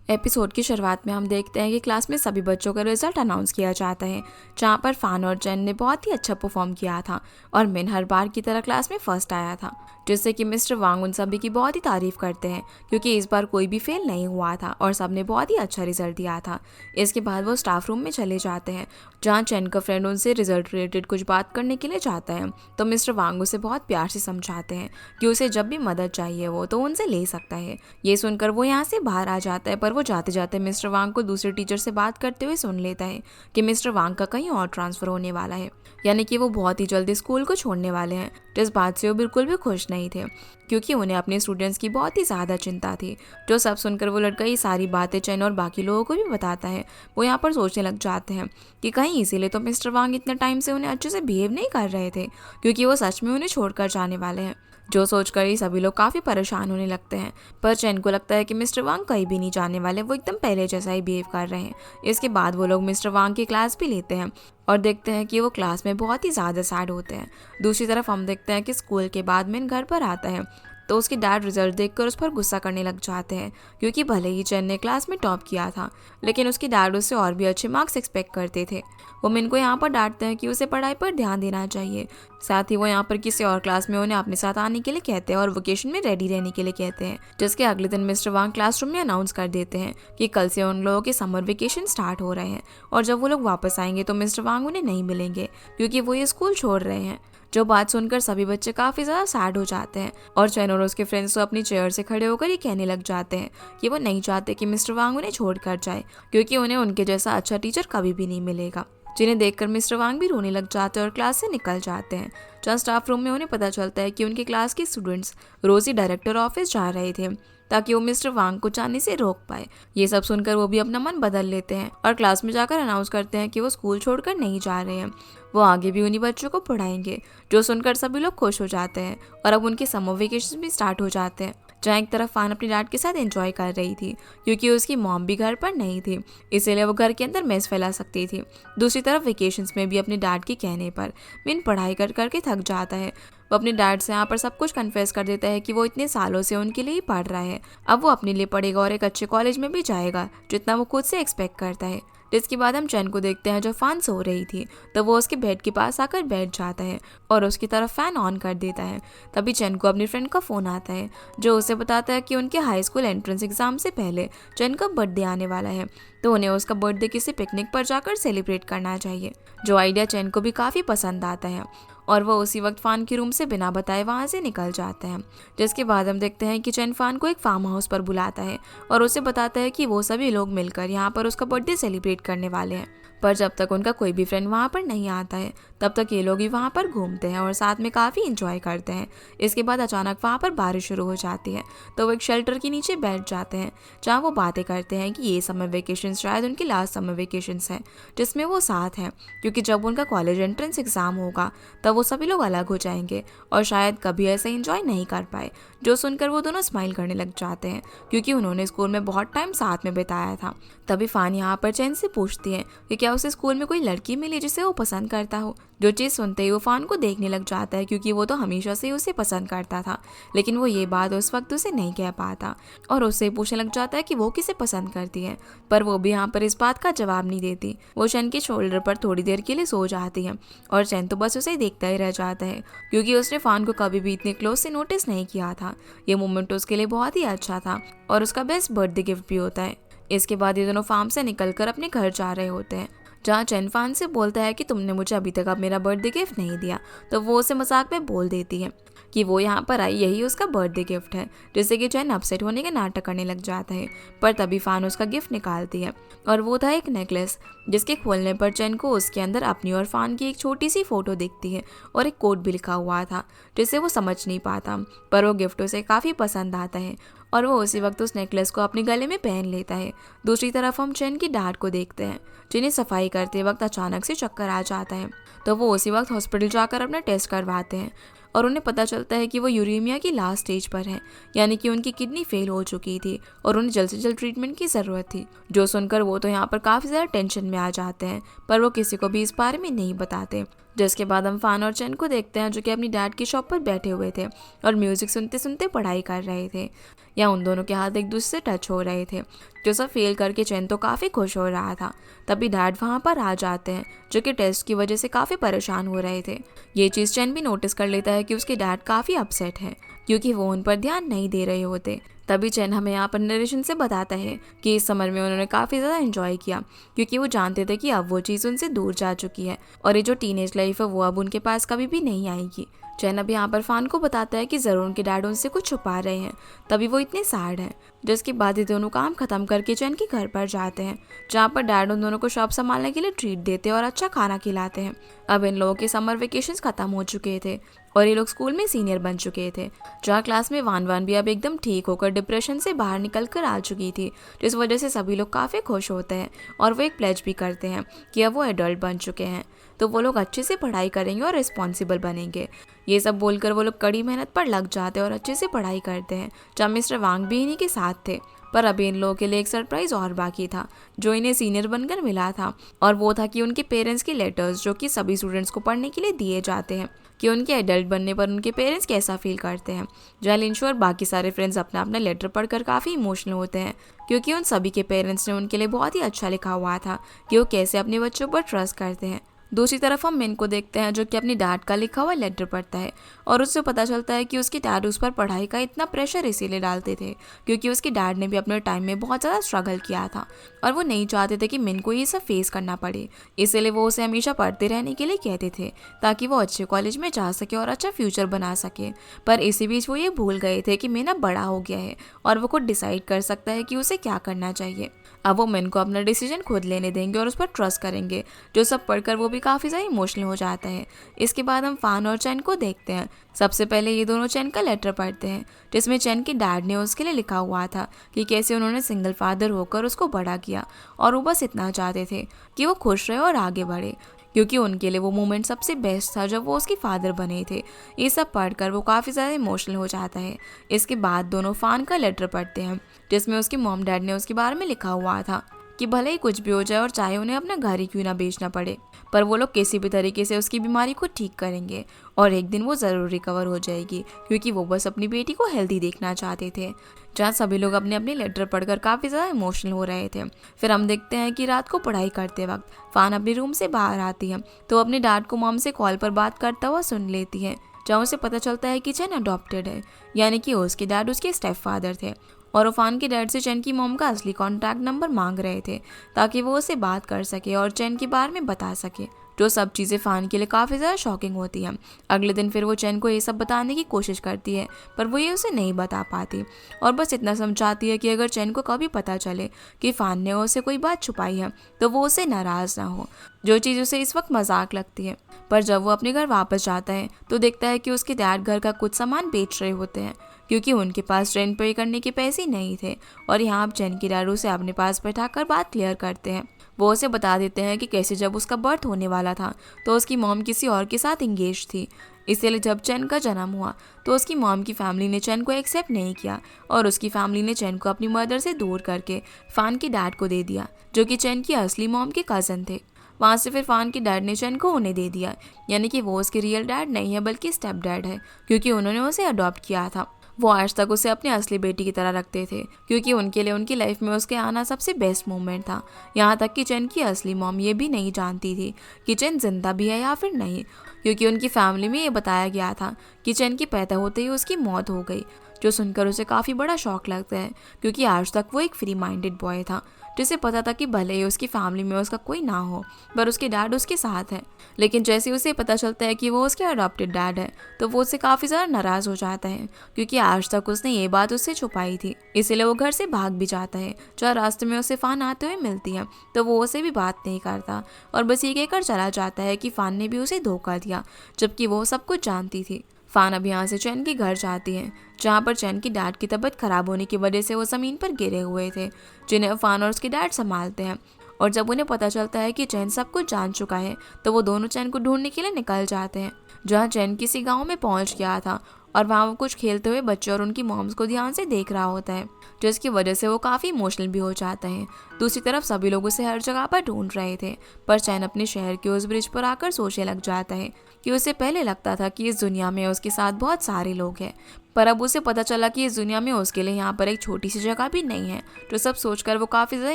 Episode की शुरुआत में हम देखते हैं कि क्लास में सभी बच्चों का रिजल्ट अनाउंस किया जाता है, जहां पर फान और चैन ने बहुत ही अच्छा परफॉर्म किया था और मिन हर बार की तरह क्लास में फर्स्ट आया था, जिससे कि मिस्टर वांग उन सभी की बहुत ही तारीफ करते हैं क्योंकि इस बार कोई भी फेल नहीं हुआ था और सबने बहुत ही अच्छा रिजल्ट दिया था। इसके बाद वो स्टाफ रूम में चले जाते हैं, जहाँ चैन का फ्रेंड उनसे रिजल्ट रिलेटेड कुछ बात करने के लिए जाता है। तो मिस्टर वांग उसे बहुत प्यार से समझाते हैं कि उसे जब भी मदद चाहिए वो तो उनसे ले सकता है। ये सुनकर वो यहाँ से बाहर आ जाता है, पर वो जाते जाते मिस्टर वांग को दूसरे टीचर से बात करते हुए सुन लेता है कि मिस्टर वांग का कहीं और ट्रांसफर होने वाला है, यानी कि वो बहुत ही जल्दी स्कूल को छोड़ने वाले हैं। जिस बात से वो बिल्कुल भी खुश नहीं थे क्योंकि उन्हें अपने स्टूडेंट्स की बहुत ही ज़्यादा चिंता थी। जो सब सुनकर वो लड़का ये सारी बातें चैन और बाकी लोगों को भी बताता है। वो यहाँ पर सोचने लग जाते हैं कि कहीं इसीलिए तो मिस्टर वांग इतने टाइम से उन्हें अच्छे से बिहेव नहीं कर रहे थे, क्योंकि वो सच में उन्हें छोड़कर जाने वाले हैं। जो सोचकर ही सभी लोग काफ़ी परेशान होने लगते हैं, पर चैन को लगता है कि मिस्टर वांग कहीं भी नहीं जाने वाले, वो एकदम पहले जैसा ही बिहेव कर रहे हैं। इसके बाद वो लोग मिस्टर वांग की क्लास भी लेते हैं और देखते हैं कि वो क्लास में बहुत ही ज़्यादा सैड होते हैं। दूसरी तरफ हम देखते हैं कि स्कूल के बाद मिन घर पर आता है, तो उसके डैड रिजल्ट देखकर उस पर गुस्सा करने लग जाते हैं क्योंकि भले ही चैन ने क्लास में टॉप किया था, लेकिन उसके डैड उससे और भी अच्छे मार्क्स एक्सपेक्ट करते थे। वो मिन को यहाँ पर डांटते हैं कि उसे पढ़ाई पर ध्यान देना चाहिए। साथ ही वो यहाँ पर किसी और क्लास में उन्हें अपने साथ आने के लिए कहते हैं और वेकेशन में रेडी रहने के लिए कहते हैं। जिसके अगले दिन मिस्टर वांग क्लासरूम में अनाउंस कर देते हैं कि कल से उन लोगों के समर वेकेशन स्टार्ट हो रहे हैं और जब वो लोग वापस आएंगे तो मिस्टर वांग उन्हें नहीं मिलेंगे क्योंकि वो ये स्कूल छोड़ रहे हैं। जो बात सुनकर सभी बच्चे काफ़ी ज़्यादा सैड हो जाते हैं और चैन और उसके फ्रेंड्स तो अपनी चेयर से खड़े होकर ये कहने लग जाते हैं कि वो नहीं चाहते कि मिस्टर वांग उन्हें छोड़कर जाए, क्योंकि उन्हें उनके जैसा अच्छा टीचर कभी भी नहीं मिलेगा। जिन्हें देखकर मिस्टर वांग भी रोने लग जाते हैं और क्लास से निकल जाते हैं। जहाँ स्टाफ रूम में उन्हें पता चलता है कि उनके क्लास के स्टूडेंट्स रोज ही डायरेक्टर ऑफिस जा रहे थे ताकि वो मिस्टर वांग को जाने से रोक पाए। ये सब सुनकर वो भी अपना मन बदल लेते हैं और क्लास में जाकर अनाउंस करते हैं कि वो स्कूल छोड़कर नहीं जा रहे हैं, वो आगे भी उन्हीं बच्चों को पढ़ाएंगे। जो सुनकर सभी लोग खुश हो जाते हैं और अब उनके समर वेकेशन भी स्टार्ट हो जाते हैं। जहाँ एक तरफ फान अपनी डैड के साथ एंजॉय कर रही थी क्योंकि उसकी मॉम भी घर पर नहीं थी, इसीलिए वो घर के अंदर मेस फैला सकती थी। दूसरी तरफ वेकेशंस में भी अपने डैड के कहने पर मिन पढ़ाई कर करके थक जाता है। वो अपने डैड से यहाँ पर सब कुछ कन्फेस कर देता है कि वो इतने सालों से उनके लिए ही पढ़ रहा है, अब वो अपने लिए पढ़ेगा और एक अच्छे कॉलेज में भी जाएगा जितना वो खुद से एक्सपेक्ट करता है। जिसके बाद हम चैन को देखते हैं जो फान सो रही थी, तो वो उसके बेड के पास आकर बैठ जाता है और उसकी तरफ फैन ऑन कर देता है। तभी चैन को अपनी फ्रेंड का फ़ोन आता है जो उसे बताता है कि उनके हाई स्कूल एंट्रेंस एग्जाम से पहले चैन का बर्थडे आने वाला है, तो उन्हें उसका बर्थडे किसी पिकनिक पर जाकर सेलिब्रेट करना चाहिए। जो आइडिया चैन को भी काफ़ी पसंद आता है और वो उसी वक्त फान के रूम से बिना बताए वहाँ से निकल जाता है। जिसके बाद हम देखते हैं कि चैन फान को एक फार्म हाउस पर बुलाता है और उसे बताता है कि वो सभी लोग मिलकर यहाँ पर उसका बर्थडे सेलिब्रेट करने वाले हैं। पर जब तक उनका कोई भी फ्रेंड वहाँ पर नहीं आता है तब तक ये लोग ही वहाँ पर घूमते हैं और साथ में काफ़ी इंजॉय करते हैं। इसके बाद अचानक वहाँ पर बारिश शुरू हो जाती है, तो वो एक शेल्टर के नीचे बैठ जाते हैं जहाँ वो बातें करते हैं कि ये समर वेकेशन शायद उनकी लास्ट समर वेकेशन है जिसमें वो साथ हैं, क्योंकि जब उनका कॉलेज एंट्रेंस एग्ज़ाम होगा तब वो सभी लोग अलग हो जाएंगे और शायद कभी ऐसे इंजॉय नहीं कर पाए। जो सुनकर वो दोनों स्माइल करने लग जाते हैं क्योंकि उन्होंने स्कूल में बहुत टाइम साथ में बिताया था। तभी फान यहाँ पर चैन से पूछती है कि क्या उसे स्कूल में कोई लड़की मिली जिसे वो पसंद करता हो। जो चीज़ सुनते ही वो फान को देखने लग जाता है क्योंकि वो तो हमेशा से ही उसे पसंद करता था, लेकिन वो ये बात उस वक्त उसे नहीं कह पाता और उससे पूछने लग जाता है कि वो किसे पसंद करती है। पर वो भी यहाँ पर इस बात का जवाब नहीं देती। वो चैन के शोल्डर पर थोड़ी देर के लिए सो जाती है और चैन तो बस उसे देखता ही रह जाता है क्योंकि उसने फान को कभी भी इतने क्लोज से नोटिस नहीं किया था। ये मोमेंट उसके लिए बहुत ही अच्छा था और उसका बेस्ट बर्थडे गिफ्ट भी होता है। इसके बाद ये दोनों फार्म से निकलकर अपने घर जा रहे होते हैं, जहाँ चैन फान से बोलता है कि तुमने मुझे अभी तक अब मेरा बर्थडे गिफ्ट नहीं दिया, तो वो उसे मजाक में बोल देती है कि वो यहाँ पर आई यही उसका बर्थडे गिफ्ट है, जिससे कि चैन अपसेट होने का नाटक करने लग जाता है। पर तभी फान उसका गिफ्ट निकालती है और वो था एक नेकलेस, जिसके खोलने पर चैन को उसके अंदर अपनी और फान की एक छोटी सी फोटो दिखती है और एक कोड भी लिखा हुआ था जिसे वो समझ नहीं पाता, पर वो गिफ्ट उसे काफ़ी पसंद आता है और वो उसी वक्त उस नेकलेस को अपने गले में पहन लेता है। दूसरी तरफ हम चैन की डैड को देखते हैं जिन्हें सफाई करते वक्त अचानक से चक्कर आ जाता है, तो वो उसी वक्त हॉस्पिटल जाकर अपना टेस्ट करवाते हैं और उन्हें पता चलता है कि वो यूरेमिया की लास्ट स्टेज पर है, यानी कि उनकी किडनी फेल हो चुकी थी और उन्हें जल्द से जल्द ट्रीटमेंट की ज़रूरत थी। जो सुनकर वो तो यहाँ पर काफ़ी ज़्यादा टेंशन में आ जाते हैं, पर वो किसी को भी इस बारे में नहीं बताते। जिसके बाद हम फान और चैन को देखते हैं, जो कि अपनी डैड की शॉप पर बैठे हुए थे और म्यूजिक सुनते सुनते पढ़ाई कर रहे थे। या उन दोनों के हाथ एक दूसरे से टच हो रहे थे। जो सब फेल करके चैन तो काफ़ी खुश हो रहा था। तभी डैड वहाँ पर आ जाते हैं, जो कि टेस्ट की वजह से काफ़ी परेशान हो रहे थे। ये चीज़ चैन भी नोटिस कर लेता है कि उसके डैड काफ़ी अपसेट है, क्योंकि वो उन पर ध्यान नहीं दे रहे होते। तभी चैन हमें यहाँ पर नरेशन से बताता है कि इस समर में उन्होंने काफ़ी ज़्यादा एंजॉय किया, क्योंकि वो जानते थे कि अब वो चीज़ उनसे दूर जा चुकी है और ये जो टीनेज लाइफ है वो अब उनके पास कभी भी नहीं आएगी। चैन अब यहाँ पर फान को बताता है कि ज़रूर उनके डैड उनसे कुछ छुपा रहे हैं, तभी वो इतने सैड हैं। जिसके बाद ये दोनों काम खत्म करके चैन के घर पर जाते हैं, जहाँ पर डैड उन दोनों को शॉप संभालने के लिए ट्रीट देते हैं और अच्छा खाना खिलाते हैं। अब इन लोगों के समर वेकेशंस खत्म हो चुके थे और ये लोग स्कूल में सीनियर बन चुके थे, जहाँ क्लास में वान वान भी अब एकदम ठीक होकर डिप्रेशन से बाहर निकल कर आ चुकी थी। जिस वजह से सभी लोग काफ़ी खुश होते हैं और वो एक प्लेज भी करते हैं कि अब वो एडल्ट बन चुके हैं, तो वो लोग अच्छे से पढ़ाई करेंगे और रिस्पॉन्सिबल बनेंगे। ये सब बोलकर वो लोग कड़ी मेहनत पर लग जाते हैं और अच्छे से पढ़ाई करते हैं, जहाँ मिस्टर वांग भी इन्हीं के साथ थे। पर अभी इन लोगों के लिए एक सरप्राइज और बाकी था, जो इन्हें सीनियर बनकर मिला था, और वो था कि उनके पेरेंट्स के लेटर्स, जो कि सभी स्टूडेंट्स को पढ़ने के लिए दिए जाते हैं, कि उनके एडल्ट बनने पर उनके पेरेंट्स कैसा फील करते हैं। जहाँ लिंशु और बाकी सारे फ्रेंड्स अपना अपना लेटर पढ़कर काफ़ी इमोशनल होते हैं, क्योंकि उन सभी के पेरेंट्स ने उनके लिए बहुत ही अच्छा लिखा हुआ था कि वो कैसे अपने बच्चों पर ट्रस्ट करते हैं। दूसरी तरफ हम मिन को देखते हैं, जो कि अपनी डैड का लिखा हुआ लेटर पढ़ता है और उससे पता चलता है कि उसके डैड उस पर पढ़ाई का इतना प्रेशर इसीलिए डालते थे क्योंकि उसके डैड ने भी अपने टाइम में बहुत ज़्यादा स्ट्रगल किया था और वो नहीं चाहते थे कि मिन को ये सब फेस करना पड़े। इसीलिए वो उसे हमेशा पढ़ते रहने के लिए कहते थे, ताकि वो अच्छे कॉलेज में जा सके और अच्छा फ्यूचर बना सके। पर इसी बीच वो ये भूल गए थे कि मिन अब बड़ा हो गया है और वो खुद डिसाइड कर सकता है कि उसे क्या करना चाहिए। अब वो मिन को अपना डिसीजन खुद लेने देंगे और उस पर ट्रस्ट करेंगे, जो सब पढ़कर वो भी काफ़ी ज़्यादा इमोशनल हो जाता है। इसके बाद हम फान और चैन को देखते हैं। सबसे पहले ये दोनों चैन का लेटर पढ़ते हैं, जिसमें चैन के डैड ने उसके लिए लिखा हुआ था कि कैसे उन्होंने सिंगल फादर होकर उसको बड़ा किया और वो बस इतना चाहते थे कि वो खुश रहे और आगे बढ़े, क्योंकि उनके लिए वो मोमेंट सबसे बेस्ट था जब वो उसके फादर बने थे। ये सब पढ़कर वो काफ़ी ज़्यादा इमोशनल हो जाता है। इसके बाद दोनों फान का लेटर पढ़ते हैं, जिसमें उसके मॉम डैड ने उसके बारे में लिखा हुआ था कि भले ही कुछ भी हो जाए और चाहे उन्हें अपना घर ही क्यों ना बेचना पड़े, पर वो लोग किसी भी तरीके से उसकी बीमारी को ठीक करेंगे और एक दिन वो ज़रूर रिकवर हो जाएगी, क्योंकि वो बस अपनी बेटी को हेल्दी देखना चाहते थे। जहाँ सभी लोग अपने अपने लेटर पढ़कर काफ़ी ज़्यादा इमोशनल हो रहे थे। फिर हम देखते हैं कि रात को पढ़ाई करते वक्त फान अपने रूम से बाहर आती है, तो अपने डैड को मॉम से कॉल पर बात करता हुआ सुन लेती है, जहाँ उसे पता चलता है कि चैन अडॉप्टेड है, यानी कि उसके डैड उसके स्टेप फादर थे और वो फान के डैड से चैन की मॉम का असली कॉन्टैक्ट नंबर मांग रहे थे, ताकि वो उसे बात कर सके और चैन के बारे में बता सके। जो सब चीज़ें फान के लिए काफ़ी ज़्यादा शॉकिंग होती हैं। अगले दिन फिर वो चैन को ये सब बताने की कोशिश करती है, पर वो ये उसे नहीं बता पाती और बस इतना समझाती है कि अगर चैन को कभी पता चले कि फान ने उससे कोई बात छुपाई है तो वो उसे नाराज़ ना हो, जो चीज़ उसे इस वक्त मजाक लगती है। पर जब वो अपने घर वापस जाता है तो देखता है कि उसके डैड घर का कुछ सामान बेच रहे होते हैं, क्योंकि उनके पास रेंट पे करने के पैसे नहीं थे। और यहाँ अब चैन की डैड उसे अपने पास बैठाकर बात क्लियर करते हैं। वो उसे बता देते हैं कि कैसे जब उसका बर्थ होने वाला था तो उसकी मॉम किसी और के साथ इंगेज थी, इसलिए जब चैन का जन्म हुआ तो उसकी मॉम की फैमिली ने चैन को एक्सेप्ट नहीं किया और उसकी फैमिली ने चैन को अपनी मदर से दूर करके फान के डैड को दे दिया, जो कि चैन की असली मॉम के कज़न थे। वहाँ से फिर फान के डैड ने चैन को उन्हें दे दिया, यानी कि वो उसके रियल डैड नहीं है बल्कि स्टेप डैड है, क्योंकि उन्होंने उसे अडॉप्ट किया था। वो आज तक उसे अपनी असली बेटी की तरह रखते थे, क्योंकि उनके लिए उनकी लाइफ में उसके आना सबसे बेस्ट मोमेंट था। यहाँ तक कि चैन की असली मॉम ये भी नहीं जानती थी कि चैन जिंदा भी है या फिर नहीं, क्योंकि उनकी फैमिली में ये बताया गया था कि चैन के पैदा होते ही उसकी मौत हो गई, जो सुनकर उसे काफ़ी बड़ा शौक लगता है, क्योंकि आज तक वो एक फ्री माइंडेड बॉय था जिसे पता था कि भले ही उसकी फैमिली में उसका कोई ना हो पर उसके डैड उसके साथ है। लेकिन जैसे उसे पता चलता है कि वो उसके अडॉप्टेड डैड है तो वो उससे काफ़ी ज़्यादा नाराज़ हो जाता है, क्योंकि आज तक उसने ये बात उससे छुपाई थी। इसीलिए वो घर से भाग भी जाता है। जब रास्ते में उसे फान आते हुए मिलती है तो वो उसे भी बात नहीं करता और बस ये कहकर चला जाता है कि फान ने भी उसे धोखा दिया, जबकि वो सब कुछ जानती थी। फान अब यहाँ से चैन के घर जाती है, जहाँ पर चैन की डैड की तबीयत खराब होने की वजह से वो ज़मीन पर गिरे हुए थे, जिन्हें फान और उसके डैड संभालते हैं। और जब उन्हें पता चलता है कि चैन सब कुछ जान चुका है तो वो दोनों चैन को ढूंढने के लिए निकल जाते हैं। जहाँ चैन किसी गांव में पहुंच गया था और वहाँ वो कुछ खेलते हुए बच्चे और उनकी मॉम्स को ध्यान से देख रहा होता है, जिसकी वजह से वो काफ़ी इमोशनल भी हो जाता है। दूसरी तरफ सभी लोग उसे हर जगह पर ढूंढ रहे थे, पर चैन अपने शहर के उस ब्रिज पर आकर सोचने लग जाता है कि उसे पहले लगता था कि इस दुनिया में उसके साथ बहुत सारे लोग हैं, पर अब उसे पता चला कि इस दुनिया में उसके लिए यहाँ पर एक छोटी सी जगह भी नहीं है। तो सब सोचकर वो काफ़ी ज़्यादा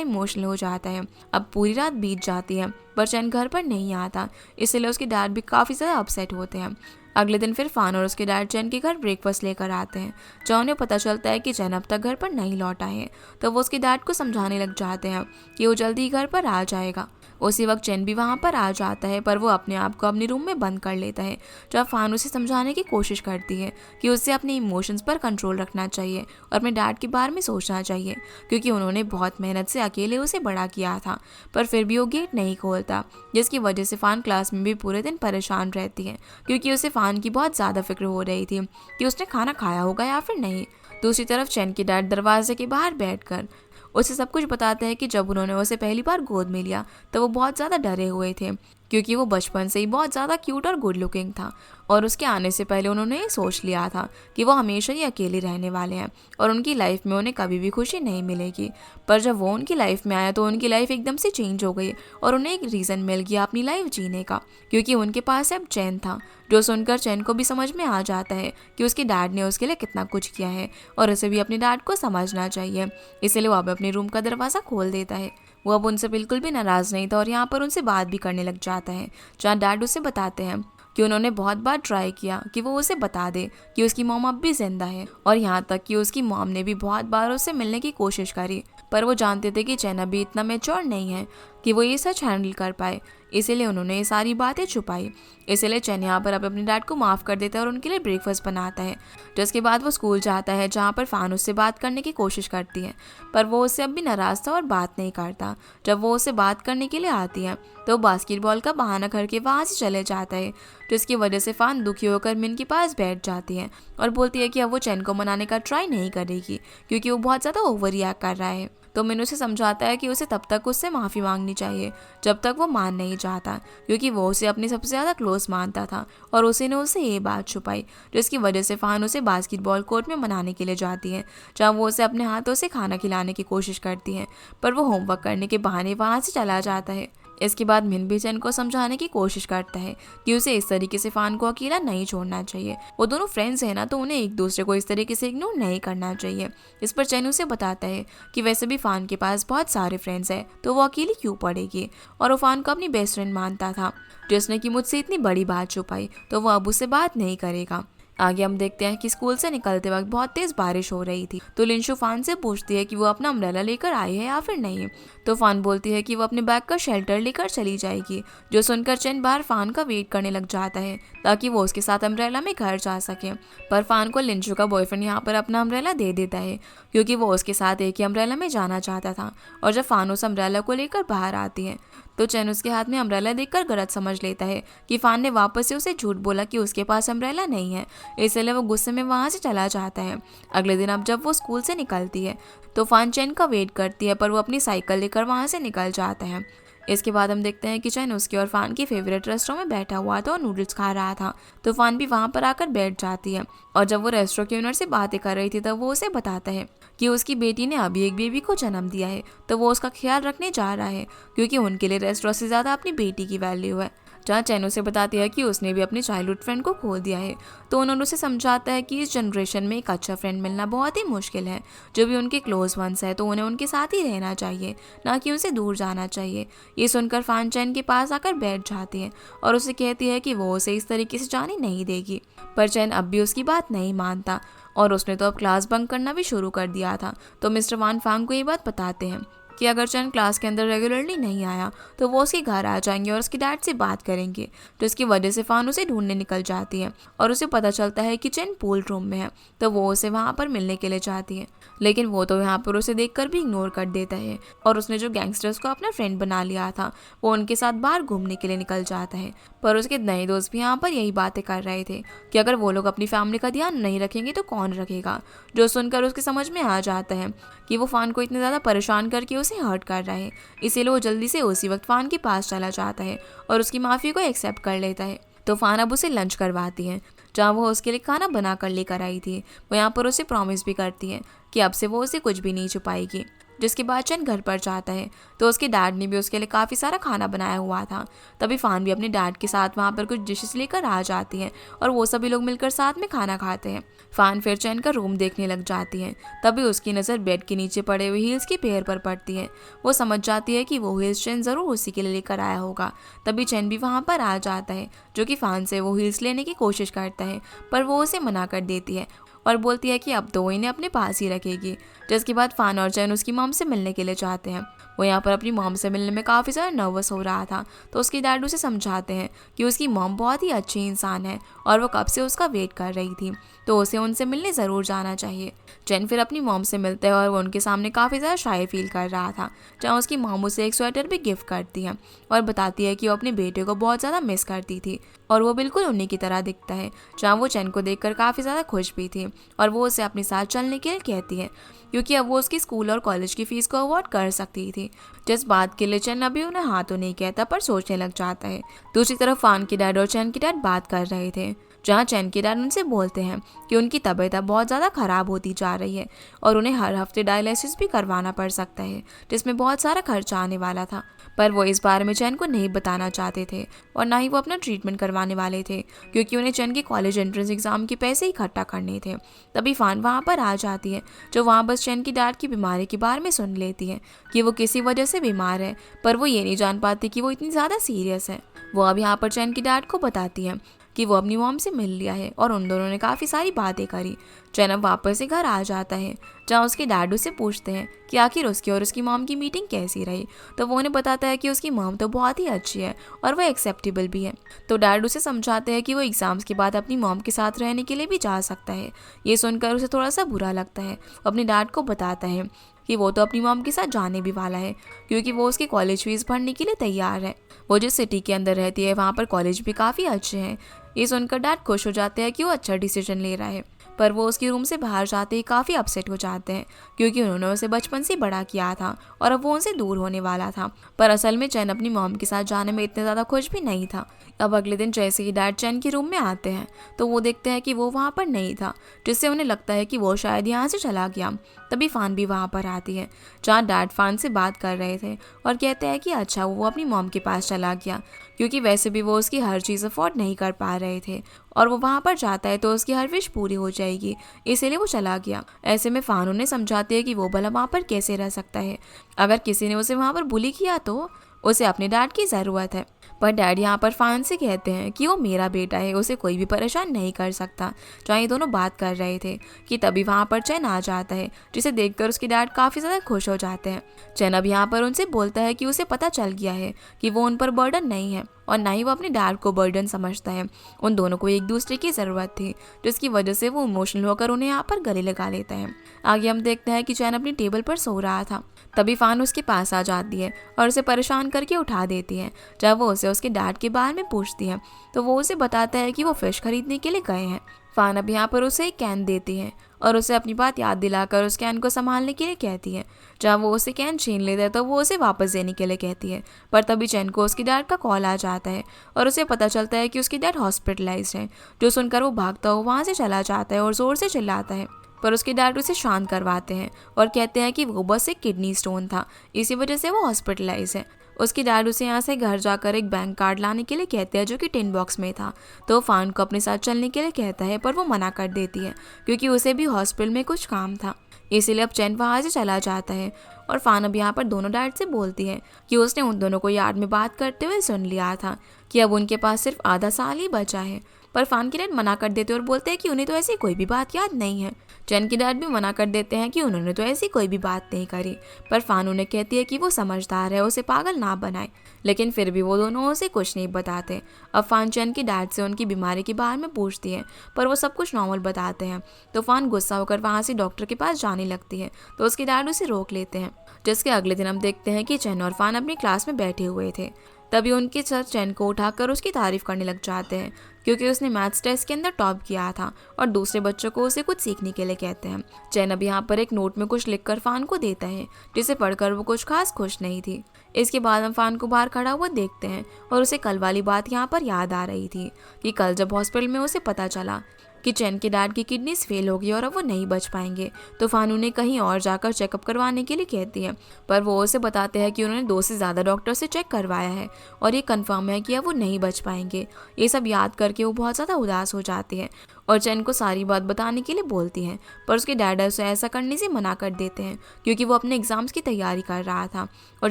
इमोशनल हो जाता है। अब पूरी रात बीत जाती है पर चैन घर पर नहीं आता, इसलिए उसके डैड भी काफ़ी ज़्यादा अपसेट होते हैं। अगले दिन फिर फान और उसके डैड चैन के घर ब्रेकफास्ट लेकर आते हैं, जहाँ उन्हें पता चलता है कि चैन अब तक घर पर नहीं लौटा है। तो वो उसके डैड को समझाने लग जाते हैं कि वो जल्दी घर पर आ जाएगा। उसी वक्त चैन भी वहाँ पर आ जाता है, पर वो अपने आप को अपने रूम में बंद कर लेता है, जब फान उसे समझाने की कोशिश करती है कि उसे अपने इमोशंस पर कंट्रोल रखना चाहिए और अपने डैड के बारे में सोचना चाहिए, क्योंकि उन्होंने बहुत मेहनत से अकेले उसे बड़ा किया था। पर फिर भी वो गेट नहीं खोलता, जिसकी वजह से फान क्लास में भी पूरे दिन परेशान रहती है, क्योंकि उसे फान की बहुत ज़्यादा फिक्र हो रही थी कि उसने खाना खाया होगा या फिर नहीं। दूसरी तरफ चैन के डैड दरवाजे के बाहर बैठकर उसे सब कुछ बताते हैं कि जब उन्होंने उसे पहली बार गोद में लिया तो वो बहुत ज़्यादा डरे हुए थे, क्योंकि वो बचपन से ही बहुत ज़्यादा क्यूट और गुड लुकिंग था और उसके आने से पहले उन्होंने ये सोच लिया था कि वो हमेशा ही अकेले रहने वाले हैं और उनकी लाइफ में उन्हें कभी भी खुशी नहीं मिलेगी। पर जब वो उनकी लाइफ में आया तो उनकी लाइफ एकदम से चेंज हो गई और उन्हें एक रीज़न मिल गया अपनी लाइफ जीने का, क्योंकि उनके पास अब चैन था, जो सुनकर चैन को भी समझ में आ जाता है कि उसके डैड ने उसके लिए कितना कुछ किया है और उसे भी अपने डैड को समझना चाहिए। इसलिए वो अब अपने रूम का दरवाज़ा खोल देता है। वो अब उनसे बिल्कुल भी नाराज़ नहीं था और यहाँ पर उनसे बात भी करने लग जाता है, जहाँ डैड उसे बताते हैं कि उन्होंने बहुत बार ट्राई किया कि वो उसे बता दे कि उसकी मॉम अब भी जिंदा है, और यहाँ तक कि उसकी मॉम ने भी बहुत बार उससे मिलने की कोशिश करी, पर वो जानते थे कि चैन अभी इतना मैच्योर नहीं है कि वो ये सच हैंडल कर पाए, इसीलिए उन्होंने ये सारी बातें छुपाई। इसलिए चैन यहाँ पर अब अपने डैड को माफ़ कर देता है और उनके लिए ब्रेकफास्ट बनाता है। जिसके बाद वो स्कूल जाता है, जहाँ पर फान उससे बात करने की कोशिश करती है, पर वो उससे अब भी नाराज़ था और बात नहीं करता। जब वो उससे बात करने के लिए आती है तो बास्केटबॉल का बहाना करके वहाँ से चले जाता है, जिसकी वजह से फान दुखी होकर मिन के पास बैठ जाती है और बोलती है कि अब वो चैन को मनाने का ट्राई नहीं करेगी, क्योंकि वो बहुत ज़्यादा ओवर रिएक्ट कर रहा है। तो मिन उसे समझाता है कि उसे तब तक उससे माफ़ी मांगनी चाहिए जब तक वो मान नहीं जाता, क्योंकि वो उसे अपनी सबसे ज़्यादा क्लोज मानता था और उसी ने उसे ये बात छुपाई, जिसकी वजह से फान उसे बास्केटबॉल कोर्ट में मनाने के लिए जाती है, जहाँ वो उसे अपने हाथों से खाना खिलाने की कोशिश करती है, पर वो होमवर्क करने के बहाने वहाँ से चला जाता है। इसके बाद मिन भी चैन को समझाने की कोशिश करता है कि उसे इस तरीके से फान को अकेला नहीं छोड़ना चाहिए, वो दोनों फ्रेंड्स हैं ना, तो उन्हें एक दूसरे को इस तरीके से इग्नोर नहीं करना चाहिए। इस पर चैन उसे बताता है कि वैसे भी फान के पास बहुत सारे फ्रेंड्स हैं, तो वो अकेली क्यों पड़ेगी, और वो फान को अपनी बेस्ट फ्रेंड मानता था, जिसने कि मुझसे इतनी बड़ी बात छुपाई, तो वो अब उससे बात नहीं करेगा। आगे हम देखते हैं कि स्कूल से निकलते वक्त बहुत तेज बारिश हो रही थी, तो लिंशु फान से पूछती है कि वो अपना अम्ब्रेला लेकर आई है या फिर नहीं। तो फान बोलती है कि वो अपने बैग का शेल्टर लेकर चली जाएगी, जो सुनकर चैन बाहर फान का वेट करने लग जाता है ताकि वो उसके साथ अम्ब्रेला में घर जा सके। पर फान को लिंशु का बॉयफ्रेंड यहाँ पर अपना अम्ब्रेला दे देता है, क्योंकि वो उसके साथ एक ही अम्ब्रेला में जाना चाहता था। और जब फान उस अम्ब्रेला को लेकर बाहर आती है तो चैन उसके हाथ में अम्ब्रेला देखकर गलत समझ लेता है कि फान ने वापस से उसे झूठ बोला कि उसके पास अम्ब्रेला नहीं है, इसलिए वो गुस्से में वहाँ से चला जाता है। अगले दिन अब जब वो स्कूल से निकलती है तो फान चैन का वेट करती है, पर वो अपनी साइकिल लेकर वहाँ से निकल जाता है। इसके बाद हम देखते हैं कि चैन उसके और फान की फेवरेट रेस्टोरेंट में बैठा हुआ था और नूडल्स खा रहा था, तो फान भी वहाँ पर आकर बैठ जाती है। और जब वो रेस्टोरेंट के ओनर से बातें कर रही थी तब वो उसे बताता है कि उसकी बेटी ने अभी एक बेबी को जन्म दिया है, तो वो उसका ख्याल रखने जा रहा है, क्योंकि उनके लिए रेस्टोरेंट से ज़्यादा अपनी बेटी की वैल्यू है। जहाँ चैन उसे बताती है कि उसने भी अपने चाइल्डहुड फ्रेंड को खो दिया है, तो उन्होंने उसे समझाता है कि इस जनरेशन में एक अच्छा फ्रेंड मिलना बहुत ही मुश्किल है। जो भी उनके क्लोज वंस है तो उन्हें उनके साथ ही रहना चाहिए, ना कि उनसे दूर जाना चाहिए। ये सुनकर फान चैन के पास आकर बैठ जाती है और उसे कहती है कि वो उसे इस तरीके से जाने नहीं देगी, पर चैन अब भी उसकी बात नहीं मानता और उसने तो अब क्लास बंक करना भी शुरू कर दिया था। तो मिस्टर वान फांग को ये बात बताते हैं कि अगर चैन क्लास के अंदर रेगुलरली नहीं आया तो वो उसके घर आ जाएंगे और उसके डैड से बात करेंगे, तो इसकी वजह से फान उसे ढूंढने निकल जाती है और उसे पता चलता है कि चैन पूल रूम में है, तो वो उसे वहाँ पर मिलने के लिए चाहती है, लेकिन वो तो यहाँ पर उसे देखकर भी इग्नोर कर देता है और उसने जो गैंगस्टर्स को अपना फ्रेंड बना लिया था वो उनके साथ बाहर घूमने के लिए निकल जाता है। पर उसके नए दोस्त भी यहाँ पर यही बातें कर रहे थे कि अगर वो लोग अपनी फैमिली का ध्यान नहीं रखेंगे तो कौन रखेगा, जो सुनकर उसके समझ में आ जाता है कि वो फान को इतने ज़्यादा परेशान करके उसे हर्ट कर रहा है, इसीलिए वो जल्दी से उसी वक्त फान के पास चला जाता है और उसकी माफ़ी को एक्सेप्ट कर लेता है। तो फान अब उसे लंच करवाती है, जहाँ वो उसके लिए खाना बना कर लेकर आई थी। वो यहाँ पर उसे प्रॉमिस भी करती है कि अब से वो उसे कुछ भी नहीं छुपाएगी। जिसके बाद चैन घर पर जाता है तो उसके डैड ने भी उसके लिए काफ़ी सारा खाना बनाया हुआ था। तभी फान भी अपने डैड के साथ वहाँ पर कुछ डिशेस लेकर आ जाती है और वो सभी लोग मिलकर साथ में खाना खाते हैं। फान फिर चैन का रूम देखने लग जाती है। तभी उसकी नज़र बेड के नीचे पड़े हुए हील्स के पेयर पर पड़ती है। वो समझ जाती है कि वो हील्स चैन ज़रूर उसी के लिए लेकर आया होगा। तभी चैन भी वहाँ पर आ जाता है, जो कि फान से वो हील्स लेने की कोशिश करता है, पर वो उसे मना कर देती है और बोलती है कि अब तो वो इन्हें अपने पास ही रखेगी। जिसके बाद फान और चैन उसकी मॉम से मिलने के लिए चाहते हैं। वो यहाँ पर अपनी मॉम से मिलने में काफ़ी ज़्यादा नर्वस हो रहा था, तो उसके डैड उसे समझाते हैं कि उसकी मॉम बहुत ही अच्छी इंसान है और वो कब से उसका वेट कर रही थी, तो उसे उनसे मिलने ज़रूर जाना चाहिए। चैन फिर अपनी मॉम से मिलते हैं और वो उनके सामने काफ़ी ज़्यादा शाय फील कर रहा था, जहाँ उसकी मॉम उसे एक स्वेटर भी गिफ्ट करती है और बताती है कि वो अपने बेटे को बहुत ज़्यादा मिस करती थी और वो बिल्कुल उन्हीं की तरह दिखता है। जहाँ वो चैन को देखकर काफ़ी ज़्यादा खुश भी थी और वो उसे अपने साथ चलने के लिए कहती है, क्योंकि अब वो उसकी स्कूल और कॉलेज की फ़ीस को अवॉर्ड कर सकती थी। जिस बात के लिए चैन अभी उन्हें हाँ तो नहीं कहता, पर सोचने लग जाता है। दूसरी तरफ फान की डैड और चैन की डैड बात कर रहे थे, जहाँ चैन के डैड उनसे बोलते हैं कि उनकी तबीयत अब बहुत ज़्यादा ख़राब होती जा रही है और उन्हें हर हफ्ते डायलिसिस भी करवाना पड़ सकता है, जिसमें बहुत सारा खर्चा आने वाला था। पर वो इस बारे में चैन को नहीं बताना चाहते थे और ना ही वो अपना ट्रीटमेंट करवाने वाले थे, क्योंकि उन्हें चैन के कॉलेज एंट्रेंस एग्ज़ाम के पैसे इकट्ठा करने थे। तभी फान वहाँ पर आ जाती है, जो वहाँ बस चैन की डैड की बीमारी के बारे में सुन लेती है कि वो किसी वजह से बीमार है, पर वो ये नहीं जान पाती कि वो इतनी ज़्यादा सीरियस है। वो अब यहाँ पर चैन की डैड को बताती है कि वो अपनी मॉम से मिल लिया है और उन दोनों ने काफ़ी सारी बातें करी। चैन अब वापस से घर आ जाता है, जहाँ उसके डैड उससे पूछते हैं कि आखिर उसकी और उसकी मॉम की मीटिंग कैसी रही। तो वो उन्हें बताता है कि उसकी मॉम तो बहुत ही अच्छी है और वो एक्सेप्टेबल भी है। तो डैड उसे समझाते हैं कि वो एग्ज़ाम्स के बाद अपनी मॉम के साथ रहने के लिए भी जा सकता है। ये सुनकर उसे थोड़ा सा बुरा लगता है। अपने डैड को बताता है कि वो तो अपनी मॉम के साथ जाने भी वाला है, क्योंकि वो उसकी कॉलेज फीस भरने के लिए तैयार है। वो जिस सिटी के अंदर रहती है वहाँ पर कॉलेज भी काफ़ी अच्छे हैं। ये सुनकर डैड खुश हो जाते हैं कि वो अच्छा डिसीजन ले रहा है, पर वो उसके रूम से बाहर जाते ही काफ़ी अपसेट हो जाते हैं, क्योंकि उन्होंने उसे बचपन से बड़ा किया था और अब वो उनसे दूर होने वाला था। पर असल में चैन अपनी मॉम के साथ जाने में इतना ज़्यादा खुश भी नहीं था। अब अगले दिन जैसे ही डैड चैन के रूम में आते हैं तो वो देखते हैं कि वो वहाँ पर नहीं था, जिससे उन्हें लगता है कि वो शायद यहाँ से चला गया। तभी फान भी वहाँ पर आती है, जहाँ डैड फान से बात कर रहे थे और कहते हैं कि अच्छा वो अपनी मॉम के पास चला गया, क्योंकि वैसे भी वो उसकी हर चीज़ अफोर्ड नहीं कर पा रहे थे और वो वहाँ पर जाता है तो उसकी हर विश पूरी हो जाएगी, इसीलिए वो चला गया। ऐसे में फान उन्हें समझाती है कि वो भला वहाँ पर कैसे रह सकता है, अगर किसी ने उसे वहाँ पर बुली किया तो उसे अपने डैड की ज़रूरत है। पर डैड यहाँ पर फान से कहते हैं कि वो मेरा बेटा है, उसे कोई भी परेशान नहीं कर सकता। जहाँ ये दोनों बात कर रहे थे कि तभी वहाँ पर चैन आ जाता है, जिसे देखकर उसके डैड काफ़ी ज़्यादा खुश हो जाते हैं। चैन अब यहाँ पर उनसे बोलता है कि उसे पता चल गया है कि वो उन पर बर्डन नहीं है और ना ही वो अपने डैड को बर्डन समझता है। उन दोनों को एक दूसरे की ज़रूरत थी, जिसकी वजह से वो इमोशनल होकर उन्हें यहाँ पर गले लगा लेता है। आगे हम देखते हैं कि चैन अपनी टेबल पर सो रहा था। तभी फान उसके पास आ जाती है और उसे परेशान करके उठा देती है। जब वो उसे उसके डैड के बारे में पूछती है तो वो उसे बताता है कि वो फ़िश खरीदने के लिए गए हैं। फान अब यहाँ पर उसे एक कैन देती है और उसे अपनी बात याद दिलाकर उस कैन को संभालने के लिए कहती है। जब वो उसे कैन छीन लेता है तो वो उसे वापस देने के लिए कहती है, पर तभी चैन को उसके डैड का कॉल आ जाता है और उसे पता चलता है कि उसके डैड हॉस्पिटलाइज्ड हैं। जो सुनकर वो भागता हुआ वहाँ से चला जाता है और ज़ोर से चिल्लाता है, पर उसके डैड उसे शांत करवाते हैं और कहते हैं कि वो बस एक किडनी स्टोन था, इसी वजह से वो हॉस्पिटलाइज है। उसके डैड उसे यहाँ से घर जाकर एक बैंक कार्ड लाने के लिए कहते हैं, जो कि टिन बॉक्स में था। तो फान को अपने साथ चलने के लिए कहता है, पर वो मना कर देती है क्योंकि उसे भी हॉस्पिटल में कुछ काम था। इसीलिए अब चैन वहाँ से चला जाता है और फान अब यहाँ पर दोनों डैड से बोलती है कि उसने उन दोनों को यार्ड में बात करते हुए सुन लिया था कि अब उनके पास सिर्फ आधा साल ही बचा है। पर फान के डैड मना कर देते और बोलते हैं कि उन्हें तो ऐसी कोई भी बात याद नहीं है। चैन के डैड भी मना कर देते हैं कि उन्होंने तो ऐसी कोई भी बात नहीं करी, पर फान उन्हें कहती है कि वो समझदार है, उसे पागल ना बनाए। लेकिन फिर भी वो दोनों उसे कुछ नहीं बताते। अब फान चैन के डैड से उनकी बीमारी के बारे में पूछती है, पर वो सब कुछ नॉर्मल बताते हैं। तो फान गुस्सा होकर वहाँ से डॉक्टर के पास जाने लगती है, तो उसके डैड उसे रोक लेते हैं। जिसके अगले दिन हम देखते हैं कि चैन और फान अपनी क्लास में बैठे हुए थे। तभी उनके सर चैन को उठाकर उसकी तारीफ करने लग जाते हैं क्योंकि उसने मैथ्स टेस्ट के अंदर टॉप किया था और दूसरे बच्चों को उसे कुछ सीखने के लिए कहते हैं। चैन अब यहाँ पर एक नोट में कुछ लिखकर फान को देता है जिसे पढ़कर वो कुछ खास खुश नहीं थी। इसके बाद हम फान को बाहर खड़ा हुआ देखते हैं और उसे कल वाली बात यहाँ पर याद आ रही थी कि कल जब हॉस्पिटल में उसे पता चला कि चैन के डैड की किडनीज फेल होगी और अब वो नहीं बच पाएंगे, तो फान उन्हें कहीं और जाकर चेकअप करवाने के लिए कहती है। पर वो उसे बताते हैं कि उन्होंने 2 से ज़्यादा डॉक्टर से चेक करवाया है और ये कंफर्म है कि अब वो नहीं बच पाएंगे। ये सब याद करके वो बहुत ज़्यादा उदास हो जाती है और चैन को सारी बात बताने के लिए बोलती हैं, पर उसके डैड उसे ऐसा करने से मना कर देते हैं क्योंकि वो अपने एग्जाम्स की तैयारी कर रहा था। और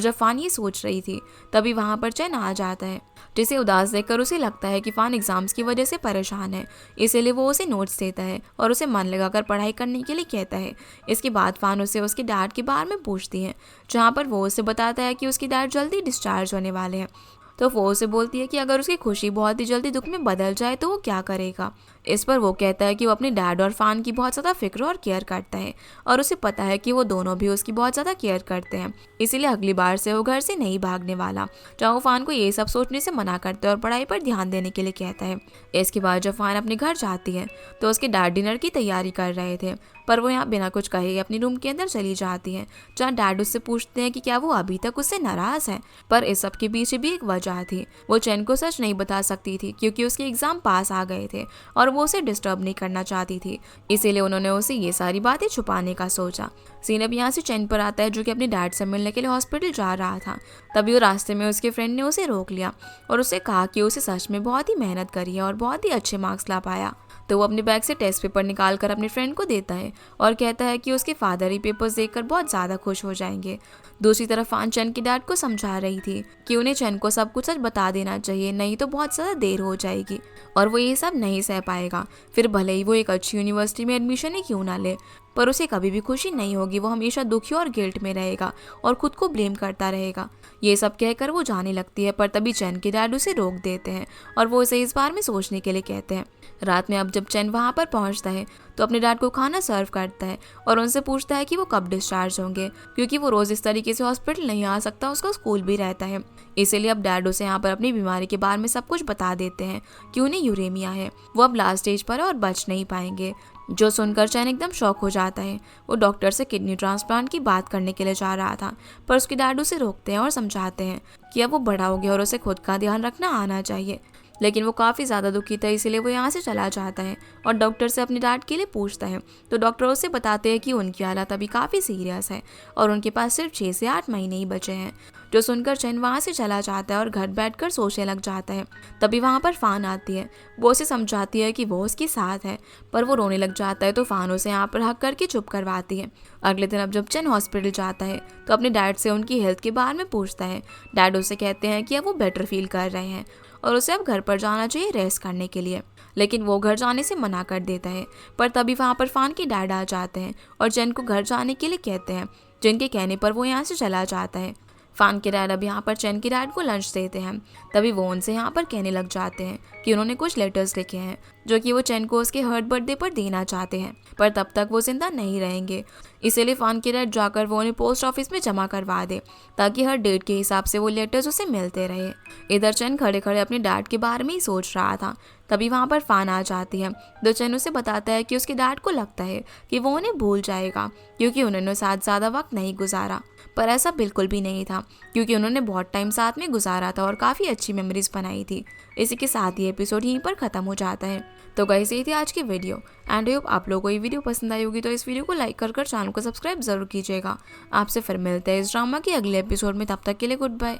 जब फान ये सोच रही थी तभी वहाँ पर चैन आ जाता है, जिसे उदास देखकर उसे लगता है कि फान एग्जाम्स की वजह से परेशान है, इसीलिए वो उसे नोट्स देता है और उसे मन लगाकर पढ़ाई करने के लिए कहता है। इसके बाद फान उसे उसके डैड के बारे में पूछती है, जहाँ पर वो उसे बताता है कि उसके डैड जल्दी डिस्चार्ज होने वाले हैं। तो वो उसे बोलती है कि अगर उसकी खुशी बहुत ही जल्दी दुख में बदल जाए तो वो क्या करेगा। इस पर वो कहता है कि वो अपने डैड और फान की बहुत ज़्यादा फिक्र और केयर करता है और उसे पता है कि वो दोनों भी उसकी बहुत ज़्यादा केयर करते हैं, इसीलिए अगली बार से वो घर से नहीं भागने वाला। जहाँ वो फान को ये सब सोचने से मना करता है और पढ़ाई पर ध्यान देने के लिए कहता है। इसके बाद जब फान अपने घर जाती है तो उसके डैड डिनर की तैयारी कर रहे थे, पर वो यहाँ बिना कुछ कहे अपनी रूम के अंदर चली जाती है, जहाँ डैड उससे पूछते हैं कि क्या वो अभी तक उससे नाराज़ है। पर इस सब के पीछे भी एक वजह थी। वो चैन को सच नहीं बता सकती थी क्योंकि उसके एग्जाम पास आ गए थे और वो उसे डिस्टर्ब नहीं करना चाहती थी, इसीलिए उन्होंने उसे ये सारी बातें छुपाने का सोचा। सीन अब यहाँ से चैन पर आता है जो कि अपने डैड से मिलने के लिए हॉस्पिटल जा रहा था। तभी वो रास्ते में उसके फ्रेंड ने उसे रोक लिया और उसे कहा कि उसे सच में बहुत ही मेहनत करी है और बहुत ही अच्छे मार्क्स ला पाया। तो वो अपने बैग से टेस्ट पेपर निकाल कर अपने फ्रेंड को देता है और कहता है कि उसके फादर ही पेपर्स देखकर बहुत ज़्यादा खुश हो जाएंगे। दूसरी तरफ फान चैन के डैड को समझा रही थी कि उन्हें चैन को सब कुछ सच बता देना चाहिए, नहीं तो बहुत ज़्यादा देर हो जाएगी और वो ये सब नहीं सह पाएगा। फिर भले ही वो एक अच्छी यूनिवर्सिटी में एडमिशन ही क्यों ना ले, पर उसे कभी भी खुशी नहीं होगी। वो हमेशा दुखी और गिल्ट में रहेगा और खुद को ब्लेम करता रहेगा। ये सब कहकर वो जाने लगती है, पर तभी चैन के डैड उसे रोक देते हैं और वो उसे इस बार में सोचने के लिए कहते हैं। रात में अब जब चैन वहाँ पर पहुँचता है तो अपने डैड को खाना सर्व करता है और उनसे पूछता है कि वो कब डिस्चार्ज होंगे, क्योंकि वो रोज़ इस तरीके से हॉस्पिटल नहीं आ सकता, उसका स्कूल भी रहता है। इसीलिए अब डैड उसे यहाँ पर अपनी बीमारी के बारे में सब कुछ बता देते हैं कि उन्हें यूरेमिया है, वो अब लास्ट स्टेज पर है और बच नहीं पाएंगे। जो सुनकर चैन एकदम शॉक हो जाता है। वो डॉक्टर से किडनी ट्रांसप्लांट की बात करने के लिए जा रहा था, पर उसके डैड उसे रोकते हैं और समझाते हैं कि अब वो बड़ा हो गया और उसे खुद का ध्यान रखना आना चाहिए। लेकिन वो काफ़ी ज़्यादा दुखी था, इसीलिए वो यहाँ से चला जाता है और डॉक्टर से अपने डैड के लिए पूछता है। तो डॉक्टर उससे बताते हैं कि उनकी हालत अभी काफ़ी सीरियस है और उनके पास सिर्फ 6 से 8 महीने ही बचे हैं। जो सुनकर चैन वहाँ से चला जाता है और घर बैठकर सोचने लग जाता है। तभी वहाँ पर फान आती है। वो उसे समझाती है कि वो उसके साथ है, पर वो रोने लग जाता है तो फान उसे यहाँ पर हक करके चुप करवाती है। अगले दिन अब जब चैन हॉस्पिटल जाता है तो अपने डैड से उनकी हेल्थ के बारे में पूछता है। डैड उसे कहते हैं कि अब वो बेटर फील कर रहे हैं और उसे अब घर पर जाना चाहिए रेस्ट करने के लिए, लेकिन वो घर जाने से मना कर देता है। पर तभी वहाँ पर फान के डैड आ जाते हैं और चैन को घर जाने के लिए कहते हैं, जिनके कहने पर वो यहाँ से चला जाता है। फान के डैड अब यहाँ पर चैन के डैड को लंच देते हैं। तभी वो उनसे यहाँ पर कहने लग जाते हैं कि उन्होंने कुछ लेटर्स लिखे हैं जो कि वो चैन को उसके हर्ट बर्थडे पर देना चाहते हैं, पर तब तक वो जिंदा नहीं रहेंगे। इसीलिए फान के डैड जाकर वो उन्हें पोस्ट ऑफिस में जमा करवा दे ताकि हर डेट के हिसाब से वो लेटर्स उसे मिलते रहे। इधर चैन खड़े खड़े अपने डैड के बारे में ही सोच रहा था। तभी वहाँ पर फान आ जाती है। तो चैन उसे बताता है कि उसके डैड को लगता है कि वो उन्हें भूल जाएगा क्योंकि उन्होंने साथ ज़्यादा वक्त नहीं गुजारा, पर ऐसा बिल्कुल भी नहीं था क्योंकि उन्होंने बहुत टाइम साथ में गुजारा था और काफ़ी अच्छी मेमोरीज बनाई थी। इसी के साथ ये एपिसोड यहीं पर ख़त्म हो जाता है। तो गाइस ये थी आज की वीडियो एंड होप आप लोगों को ये वीडियो पसंद आई होगी, तो इस वीडियो को लाइक कर चैनल को सब्सक्राइब जरूर कीजिएगा। आपसे फिर मिलते हैं इस ड्रामा के अगले एपिसोड में, तब तक के लिए गुड बाय।